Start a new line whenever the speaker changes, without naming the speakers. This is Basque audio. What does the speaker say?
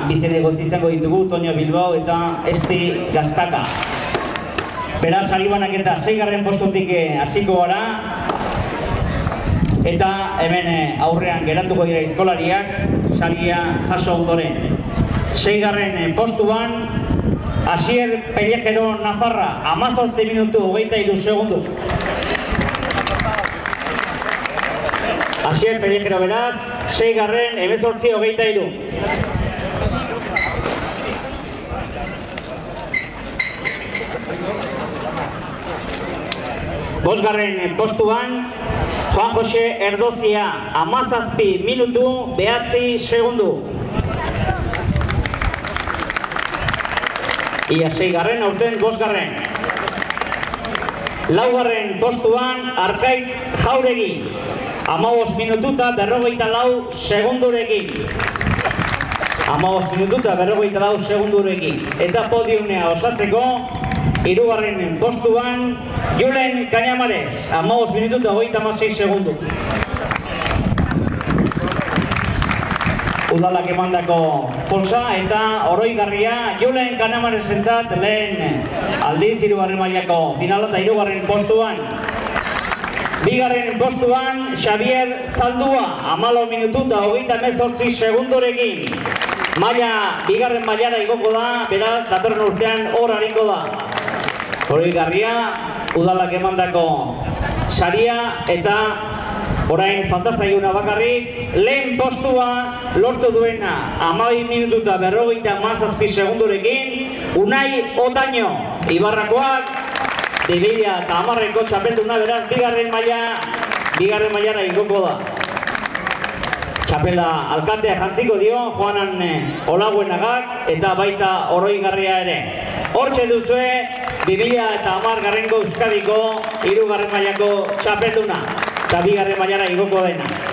bizinegotzi izango ditugu, Toño Bilbao eta Esti Gaztaka. Beraz, saribanak eta 6. postutik hasiko gara. Eta hemen aurrean geratuko dira aizkolariak, saria jaso ondoren. 6. postuan, Asier Pellejero Nafarra, 18 minutu 23 segundu. Asier Pellejero beraz, 6. 18 23. Bosgarren postuan, Juan Jose Erdozia, 17 minutu 9 segundu. Ia 6. aurten 5. 4. postuan, Arkaitz Jauregi, 15 minutu eta 44 segundurekin. 15 minutu eta 44 segundurekin. Eta podiumea osatzeko, 3. postuan, Julen Cañamares, 15 minutu eta 36 segundu. Udalak emandako polsa eta oroigarria Julen Cañamares entzat lehen aldiz 3. mailako finala eta 3. postuan. 2. postuan, Xavier Zaldua, 14 minutu eta 38 segundurekin. Maila, 2. mailara igoko da, beraz, datorren urtean hor hariko da. Oroigarria, udalak emandako saria eta orain falta zaiguna bakarrik, lehen postua lortu duena 12 minutu eta 57 segundurekin, Unai Otaño, Ibarrakoak, 2010ko txapelduna beraz, 2. mailara igoko da. Txapela alkatea jantziko dio, Juanan Olaguenagak eta baita oroigarria ere. Hortxe duzue, 2010ko Euskadiko 3. mailako txapelduna eta 2. mailara igoko dena.